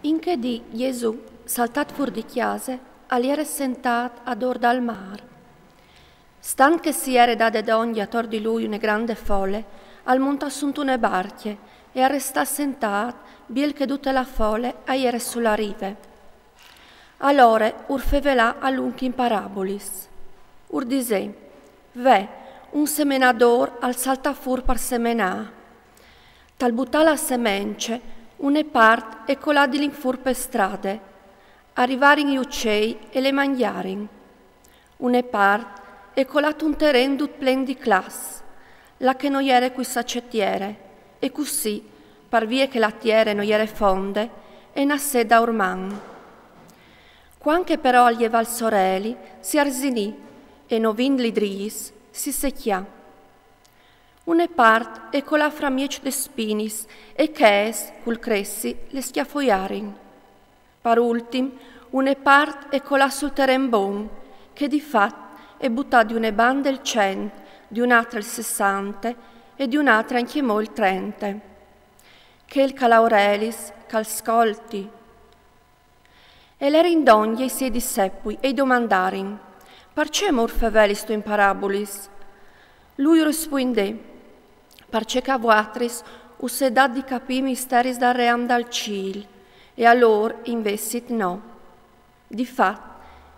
In che dì Gesù, saltat fuor di chiase, aliere sentat ad or dal mar. Stan che si ere dade d'ogni attor di lui une grande folle, al monte assunto une barche, e arresta sentat, biel che tutte la folle aiere sulla rive. Allora urfevelà all'unchi in parabolis. Ur disè, ve, un semenador al salta fur par semenà. Tal butà la semence, une part e colà di l'infur per strade, arrivarin gli uccei e le mangiarin. Une part e colat un terren dut plen di class, la che non iere qui sacettiere, e così, par vie che la tiere non iere fonde, e nasse da orman. Quanche però agli val sorelli si arzinì, e no vind lidris si secchià. Une part e colà fra miec de spinis, e ches, cul cressi, le schiaffoiarin. Par ultim, une part e colà sul terren bon, che di fat e buttà di une bande il 100, di un'altra il 60 e di un'altra inchiamò il 30. Che il calaurelis, calscolti. E le rindoglie i sei discepui e i domandarin, parce morfevelis tu in parabolis? Lui rispondè, parce ca voatris usse dat di capì misteris da ream dal cil, e allor investit no. Di fat,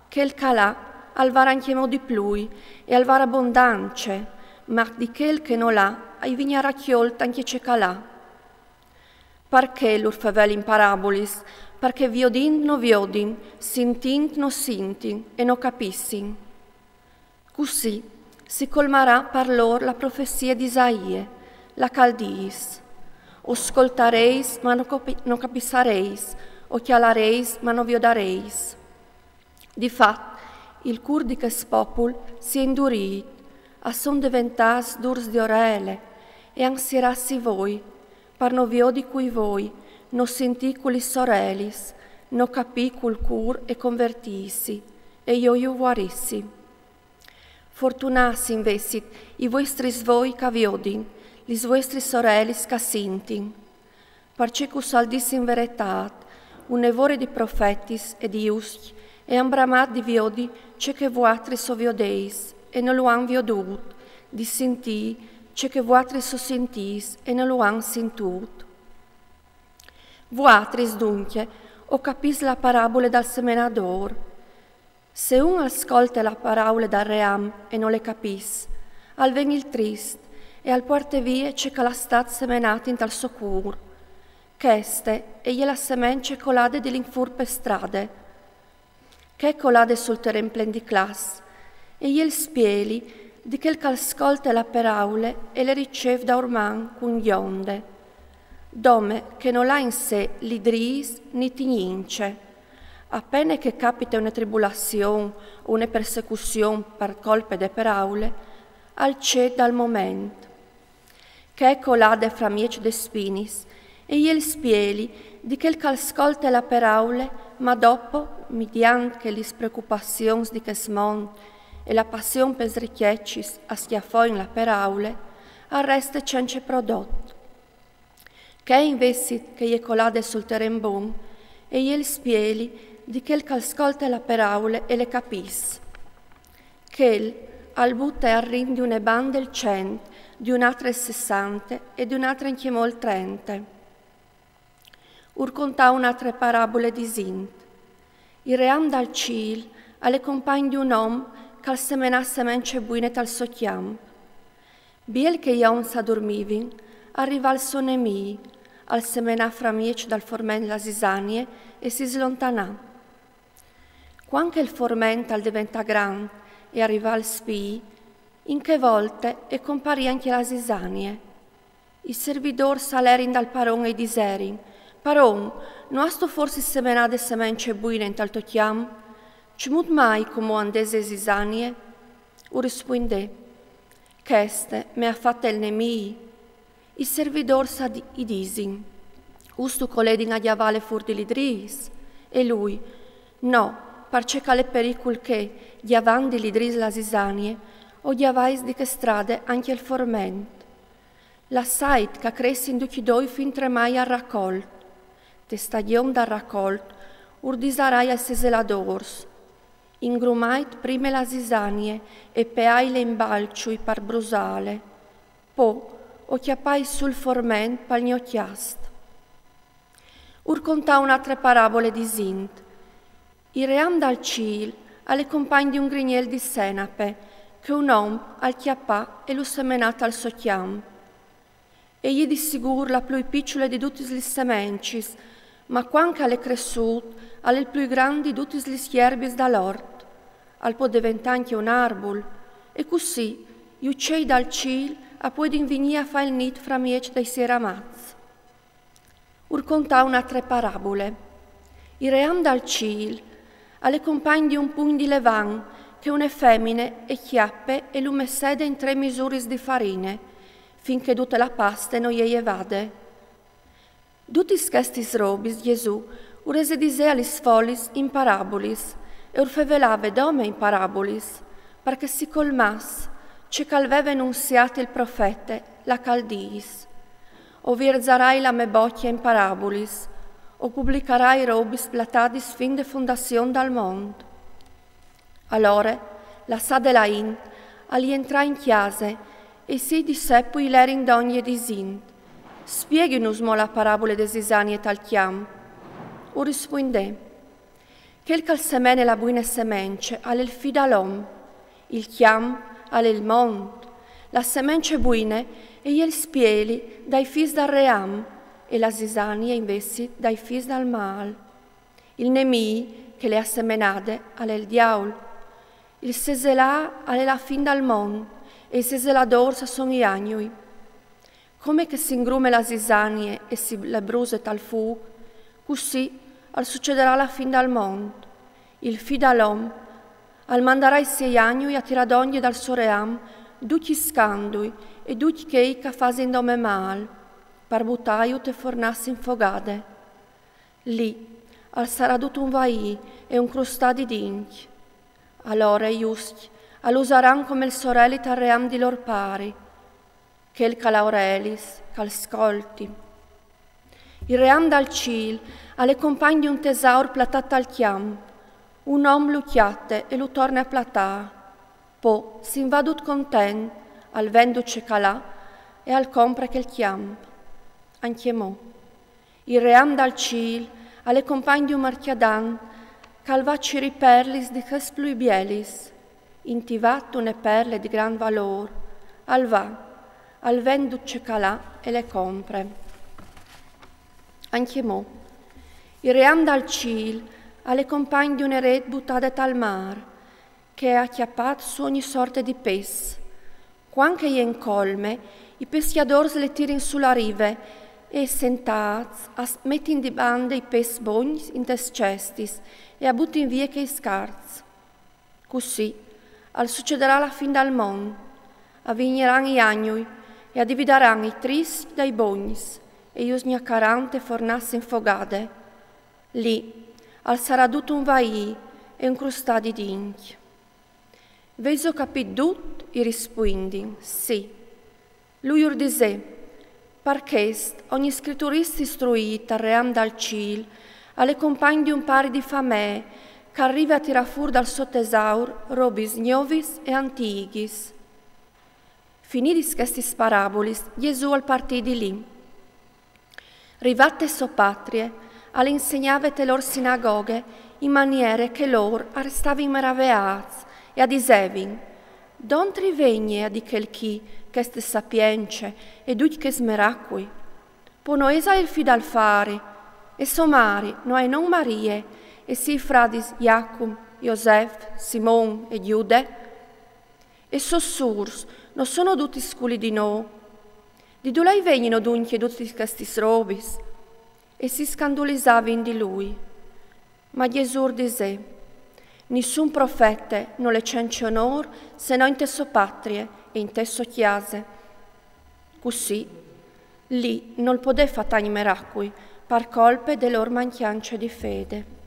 che il calà alvara anchiamo di plui, e alvara abbondance, ma di quel che non l'ha, ai vignara chiolta anche c'è calà. Perché l'urfavel in parabolis? Perché viodin no viodin, sintint no sintin, e no capissin. Così si colmarà per lor la profezia di Isaie, la caldiis. Oscoltareis, ma non capissareis, occhialareis, ma non viodareis. Difatti, il cur di che popul si è indurit, a son diventas durs di orele, e ansierassi voi, par no vio di cui voi, no sentì culi sorelis, no capì cul cur e convertissi, e io guarissi. Fortunassi investit i vostri svoi ca viodin, lis vostri sorelis ca sintin, parce cus aldis in veretat, un evore di profetis e di iuschi, e ambramat di viodi ce che voatris so viodeis, e non lo han viodut, di sentì ce che voatris so sentis, e non lo han sentut. Voatris dunque, o capis la parabola dal semenador. Se un ascolta la parabola dal ream e non le capis, al ven il trist, e al porte vie ce che la stat semenata in tal socur, cheste e la semence colade di l'infur per strade, che colade sul terren plen di class, e il spieli di quel che ascolta la paraule e le ricev da orman con gli onde, dome che non ha in sé l'idris ni tignince, appena che capita una tribulazione o una persecuzione per colpe de paraule, al c'è dal momento, che colade fra miec de spinis, e il spieli di quel che ascolta la paraule, ma dopo, mediante le preoccupazioni di che mond e la passione per srichieccis a schiaffò in la paraule, arresta cence prodotto. Che investit che je colade sul terren bon, e il spieli di quel che ascolta la paraule e le capis. Chel al butta e arrindi une bande il 100, di un'altra il 60 e di un'altra inchiamò il 30. Ur contà un'altra parabole di Sint. Il ream dal cil alle compagni di un om che al semenà semence buine tal so chiam. Biel che gli om s'addormivin, arriva al suo nemii, al semenà fra miec dal formen la sisanie e si slontanà. Quanche il formen al diventa gran e arriva al spii, in che volte e comparì anche la sisanie. Il servidor salerin dal paron e diserin, Paron, non hast tu forse semenade semence buine in tal tochiam? Cimut mai como andese sisanie? U rispondè, cheste me ha fatta il nemii. Il servidor sa i disin, ustu coledin a diavale fur di lidris? E lui, no, parce che le pericul che, diavandi lidris la sisanie, o diavais di che strade anche il forment. La sait che cressi in duchi doi fin tremai a raccolt, te stagion da raccolt, urdisarai ai seseladors, ingrumait prime la zisanie e peai le imbalciui par brusale, po o chiappai sul forment pal gnocchiast. Ur contà un'altra parabole di Sint. I ream dal cil alle compagni di un grignel di senape, che un om al chiappà e lo semenat al so chiam. Egli di sigur la più picciole di tutti gli semencis, ma quanche alle cresciut, alle il più grandi di tutti gli schierbis dall'ort, al può diventare anche un arbol, e così gli uccei dal cil a poi d'invigni a fa il nid fra miec dei sieramaz. Ur contà un'altra parabole. I ream dal cil, alle compagni di un pugn di levan, che une femmine e chiappe e lume sede in 3 misuris di farine, finché tutte la paste non gli evade. Tutti scestis robis, Gesù, urese dise alis folis in parabolis, e urfevelave dome in parabolis, perché si colmas, ce calveve enunziate il profete, la caldiis. O virzarai la me bocchia in parabolis, o pubblicarai robis platadis fin de fondazion dal mondo. Allora, la sa de la int, ali entra in chiase, e si di seppui l'erin d'ogni di Sint. Spieghinus mo la parabole de Sisani e tal chiam. O risponde, chel cal semene la buine semence, ale il fi dall'om, il chiam ale il mond, la semence buine e il spieli dai fis dal ream, e la Sisani invece dai fis dal mal. Il nemì che le ha semenade ale il diaul, il seselà ale la fin dal mondo, e i seseladors sono gli agnui. Come che si ingrume la Sisanie e si le bruse tal fu, così al succederà la fin dal mondo. Il fi dall'om, al mandarà i sei agnui a tiradogni dal suo ream, duci scandui e duci chei che fasin dome mal, par butaiu te fornassi infogade. Lì, al sarà tutto un vai e un crustà di dinchi. Allora giusti, all'usaran come il sorelli tarream di lor pari, che il calaurelis, cal scolti. Il ream dal cil, alle compagni di un tesaur platat al chiam, un om lu chiatte e lu torna a platà, po si invadut content, al venduce calà e al compre che il chiam. Anche mo. Il ream dal cil, alle compagni di un marchiadan, calvaci riperlis di chesplui bielis, intivat une perle di gran valor, al va, al venduce calà e le compre. Anche mo, il ream dal cil, alle compagni di un eret buttate al mar, che ha chiappat su ogni sorte di pes. Quanche in colme, i peschiadors le tirin sulla rive, e sentaz, mettin di bande i pes bogni in tes cestis, e a buttin via che i scarz. Così, al succederà la fin dal mondo, avvigneran i agnui, e addivideran i tristi dai bognis, e ius gnaccarante fornasse infogade. Lì, al sarà tutto un vai e un crustà di dinchi. Veso capit tut, i rispondi, sì. Lui urdise, parchest ogni scritturista istruita ream dal cil, alle compagni di un pari di famè, che arriva a tirar fur dal suo tesaur robis novis e antichis. Finidis questi parabolis, Gesù al partì di lì. Rivatte so patrie, alle insegnavete lor sinagoghe, in maniere che lor arrestavi meraveaz, e adisevin, don trivegne a di quel chi, che ste sapience, e duc che smeracqui. Ponoesa il fi dal fare, e somari, no e non Marie, e si fradis Iacum, Iosef, Simon e Giude, e sossurs, non sono tutti sculi di no. Di dove lei vengono dunque tutti questi robis? E si scandalizzavano di lui. Ma Gesù disse, nessun profeta non le cence onor se non in tesso patrie e in tesso chiase. Così, lì non poteva fare miracoli per colpe delle loro mancanze di fede.